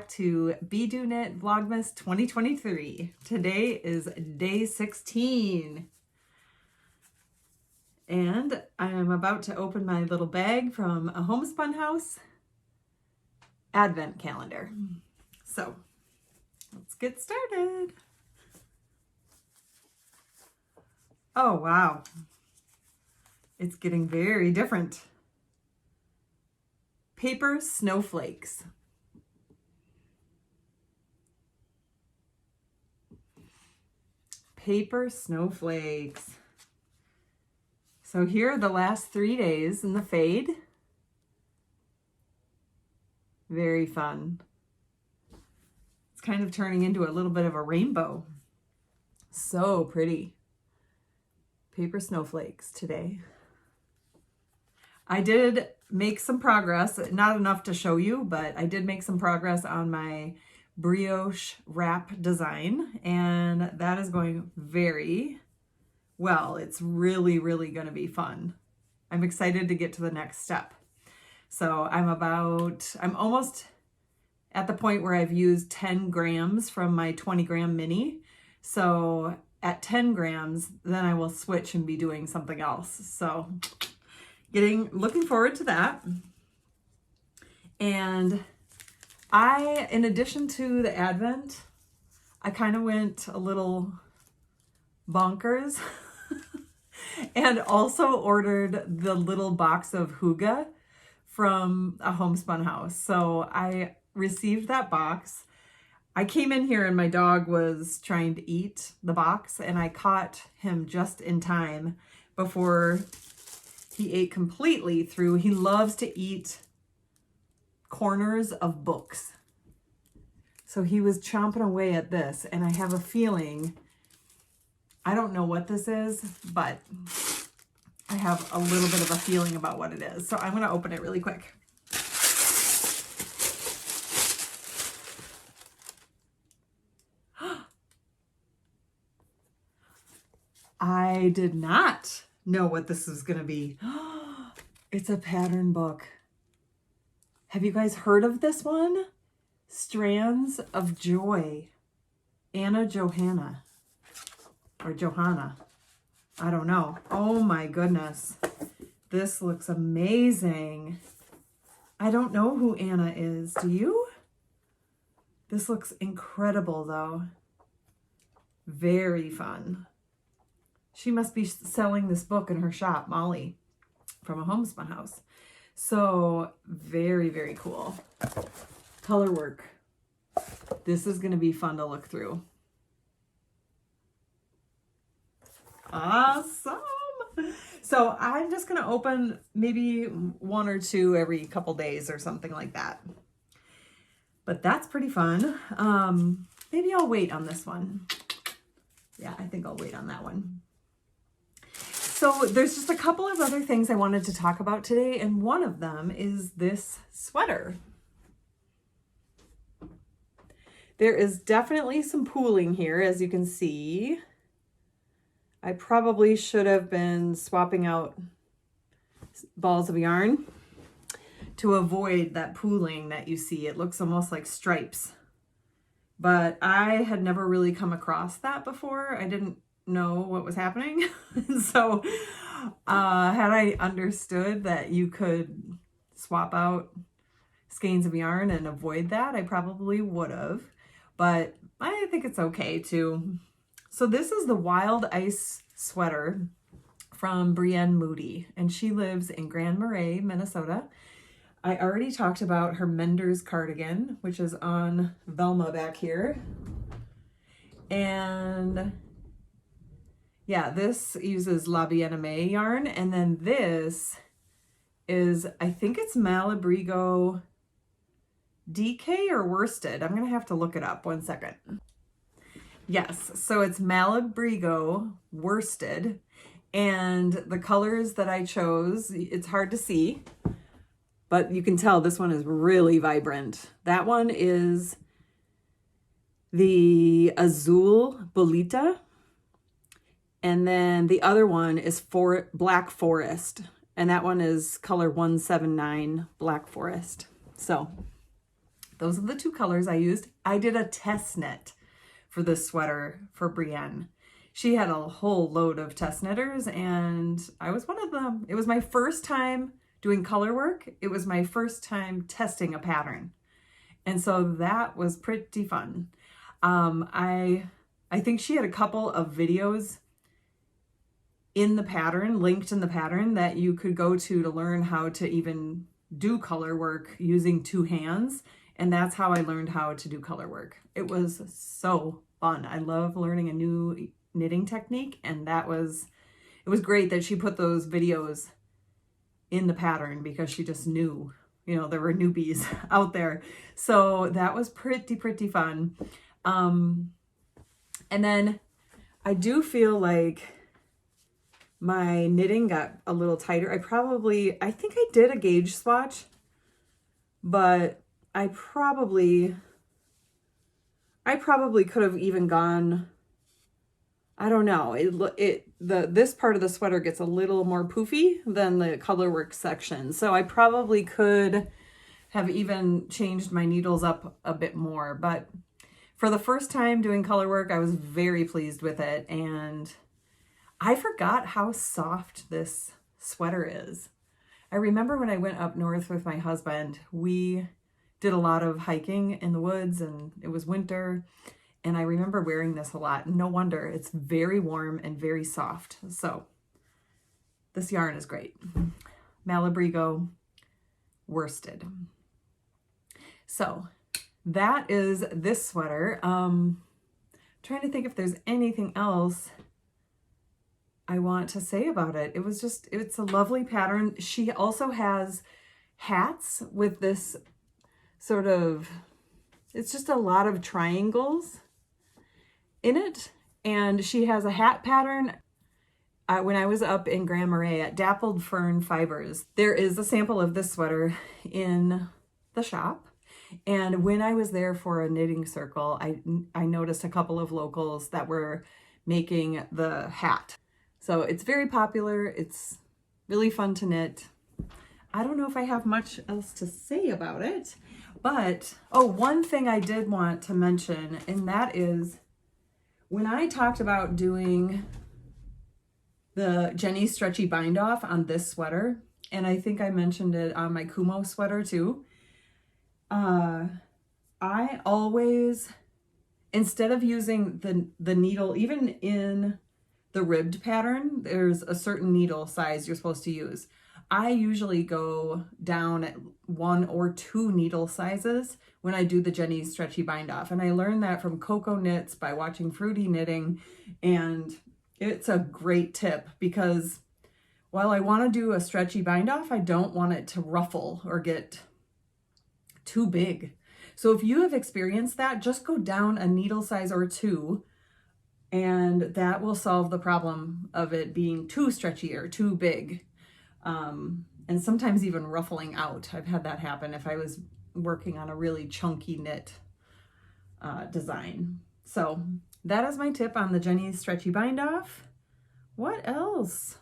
To Be Do Knit Vlogmas 2023. Today is day 16. And I am about to open my little bag from A Homespun House advent calendar. So let's get started. Oh, wow. It's getting very different. Paper snowflakes. Paper snowflakes. So here are the last 3 days in the fade. Very fun. It's kind of turning into a little bit of a rainbow. So pretty. Paper snowflakes today. I did make some progress, not enough to show you, but I did make some progress on my brioche wrap design, and that is going very well. It's really, really going to be fun. I'm excited to get to the next step. So I'm almost at the point where I've used 10 grams from my 20 gram mini. So at 10 grams, then I will switch and be doing something else. So looking forward to that. And in addition to the Advent, I kind of went a little bonkers and also ordered the little box of Hugge from A Homespun House. So I received that box. I came in here and my dog was trying to eat the box, and I caught him just in time before he ate completely through. He loves to eat corners of books. So he was chomping away at this, and I have a feeling, I don't know what this is, but I have a little bit of a feeling about what it is. So I'm going to open it really quick. I did not know what this was going to be. It's a pattern book. Have you guys heard of this one? Strands of Joy. Johanna. Or Johanna. I don't know. Oh my goodness. This looks amazing. I don't know who Anna is. Do you? This looks incredible though. Very fun. She must be selling this book in her shop, Molly, from A Homespun House. So very, very cool. Color work. This is going to be fun to look through. Awesome. So I'm just going to open maybe 1 or 2 every couple days or something like that. But that's pretty fun. Maybe I'll wait on this one. Yeah, I think I'll wait on that one. So there's just a couple of other things I wanted to talk about today, and one of them is this sweater. There is definitely some pooling here, as you can see. I probably should have been swapping out balls of yarn to avoid that pooling that you see. It looks almost like stripes, but I had never really come across that before. I didn't know what was happening. So had I understood that you could swap out skeins of yarn and avoid that, I probably would have, but I think it's okay too. So this is the Wild Ice sweater from Brienne Moody, and she lives in Grand Marais, Minnesota. I already talked about her Mender's cardigan, which is on Velma back here. And yeah, this uses La Bien-Aimée yarn. And then this is, I think it's Malabrigo DK or worsted. I'm going to have to look it up. 1 second. Yes, so it's Malabrigo worsted. And the colors that I chose, it's hard to see, but you can tell this one is really vibrant. That one is the Azul Bolita. And then the other one is Black Forest. And that one is color 179 Black Forest. So those are the 2 colors I used. I did a test knit for this sweater for Brienne. She had a whole load of test knitters and I was one of them. It was my first time doing color work. It was my first time testing a pattern. And so that was pretty fun. I think she had a couple of videos in the pattern, linked in the pattern, that you could go to learn how to even do color work using 2 hands. And that's how I learned how to do color work. It was so fun. I love learning a new knitting technique, and it was great that she put those videos in the pattern because she just knew, you know, there were newbies out there. So that was pretty fun. And then I do feel like my knitting got a little tighter. I think I did a gauge swatch, but I probably could have even gone, I don't know. This part of the sweater gets a little more poofy than the color work section. So I probably could have even changed my needles up a bit more, but for the first time doing color work, I was very pleased with it. And I forgot how soft this sweater is. I remember when I went up north with my husband, we did a lot of hiking in the woods and it was winter. And I remember wearing this a lot. No wonder, it's very warm and very soft. So this yarn is great. Malabrigo worsted. So that is this sweater. Trying to think if there's anything else I want to say about it. It's a lovely pattern. She also has hats with this sort of, it's just a lot of triangles in it. And she has a hat pattern. When I was up in Grand Marais at Dappled Fern Fibers, there is a sample of this sweater in the shop. And when I was there for a knitting circle, I noticed a couple of locals that were making the hat. So it's very popular. It's really fun to knit. I don't know if I have much else to say about it, but, oh, one thing I did want to mention, and that is when I talked about doing the Jeny Stretchy bind off on this sweater, and I think I mentioned it on my Kumo sweater too, I always, instead of using the needle, even in the ribbed pattern, there's a certain needle size you're supposed to use. I usually go down at 1 or 2 needle sizes when I do the Jeny stretchy bind off. And I learned that from Coco Knits by watching Fruity Knitting. And it's a great tip because while I want to do a stretchy bind off, I don't want it to ruffle or get too big. So if you have experienced that, just go down a needle size or 2, and that will solve the problem of it being too stretchy or too big. And sometimes even ruffling out. I've had that happen if I was working on a really chunky knit design. So that is my tip on the Jeny stretchy bind off. What else?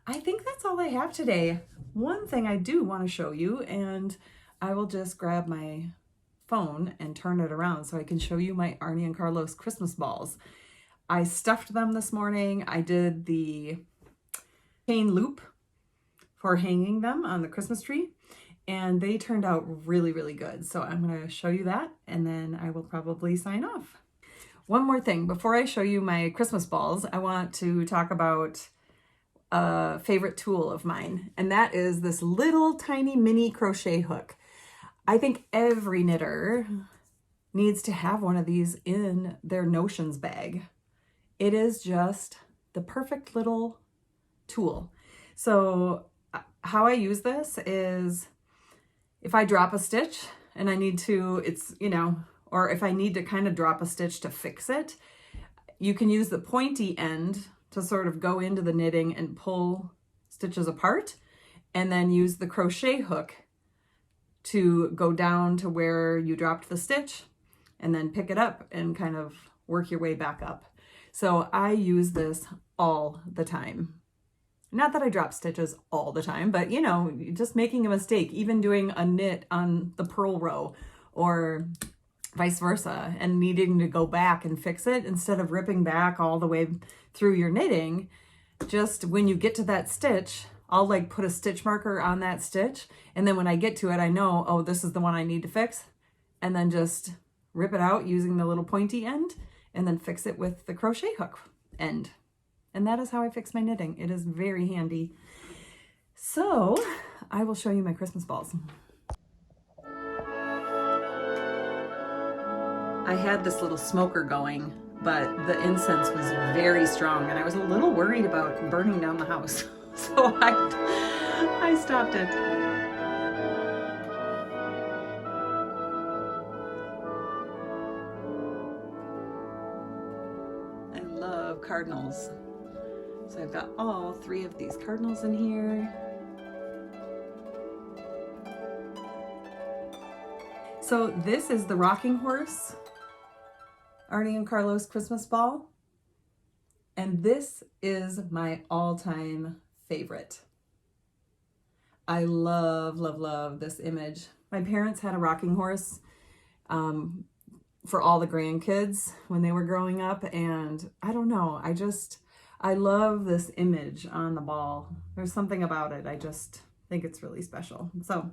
I think that's all I have today. One thing I do want to show you, and I will just grab my phone and turn it around so I can show you my Arne and Carlos Christmas balls. I stuffed them this morning. I did the chain loop for hanging them on the Christmas tree, and they turned out really, really good. So I'm going to show you that, and then I will probably sign off. One more thing before I show you my Christmas balls, I want to talk about a favorite tool of mine, and that is this little tiny mini crochet hook. I think every knitter needs to have one of these in their notions bag. It is just the perfect little tool. So how I use this is if I drop a stitch and I need to, or if I need to kind of drop a stitch to fix it, you can use the pointy end to sort of go into the knitting and pull stitches apart, and then use the crochet hook to go down to where you dropped the stitch and then pick it up and kind of work your way back up. So I use this all the time. Not that I drop stitches all the time, but just making a mistake, even doing a knit on the purl row or vice versa, and needing to go back and fix it instead of ripping back all the way through your knitting. Just when you get to that stitch, I'll like put a stitch marker on that stitch, and then when I get to it, I know, oh, this is the one I need to fix, and then just rip it out using the little pointy end and then fix it with the crochet hook end. And that is how I fix my knitting. It is very handy. So I will show you my Christmas balls. I had this little smoker going, but the incense was very strong and I was a little worried about burning down the house. So I stopped it. I love cardinals. So I've got all 3 of these cardinals in here. So this is the Rocking Horse Arne and Carlos Christmas ball. And this is my all-time favorite. I love, love, love this image. My parents had a rocking horse for all the grandkids when they were growing up. And I don't know, I love this image on the ball. There's something about it. I just think it's really special. So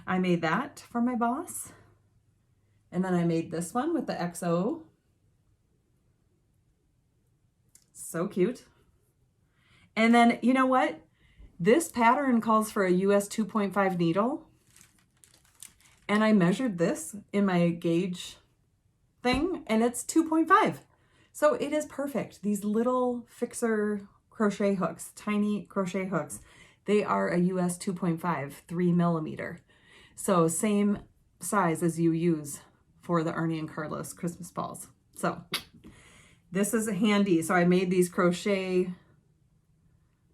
I made that for my boss. And then I made this one with the XO. So cute. And then, you know what? This pattern calls for a US 2.5 needle. And I measured this in my gauge thing, and it's 2.5. So it is perfect. These little fixer crochet hooks, tiny crochet hooks, they are a US 2.5, 3 millimeter. So same size as you use for the Arne and Carlos Christmas balls. So this is handy. So I made these crochet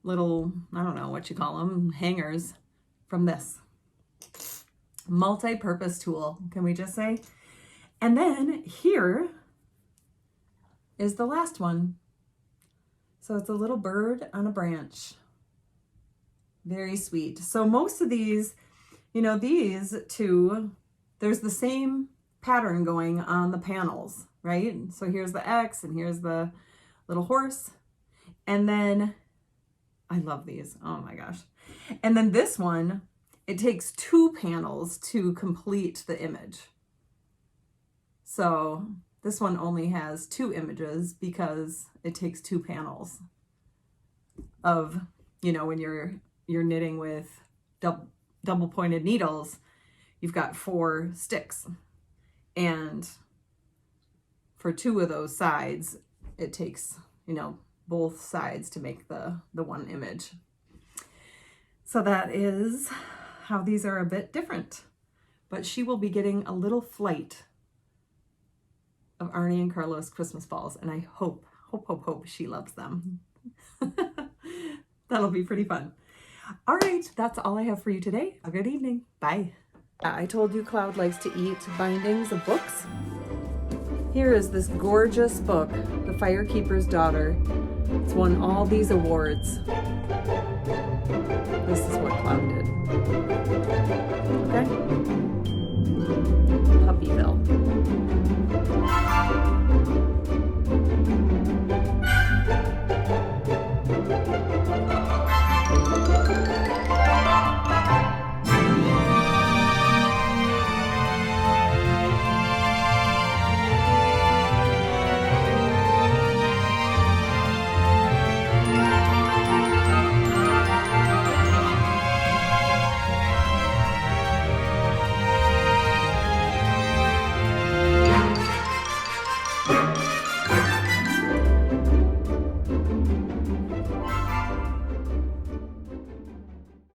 little, I don't know what you call them, hangers from this. Multi-purpose tool, can we just say? And then here is the last one. So it's a little bird on a branch. Very sweet. So most of these, these two, there's the same pattern going on the panels, right? So here's the X and here's the little horse. And then, I love these, oh my gosh. And then this one, it takes 2 panels to complete the image. So This one only has 2 images because it takes 2 panels of, you know, when you're knitting with double pointed needles, you've got 4 sticks, and for 2 of those sides it takes, you know, both sides to make the one image. So that is how these are a bit different, but she will be getting a little flight of Arne and Carlos Christmas balls, and I hope she loves them. That'll be pretty fun. All right, that's all I have for you today. Have a good evening. Bye. I told you Cloud likes to eat bindings of books. Here is this gorgeous book, The Firekeeper's Daughter. It's won all these awards. This is what Cloud did.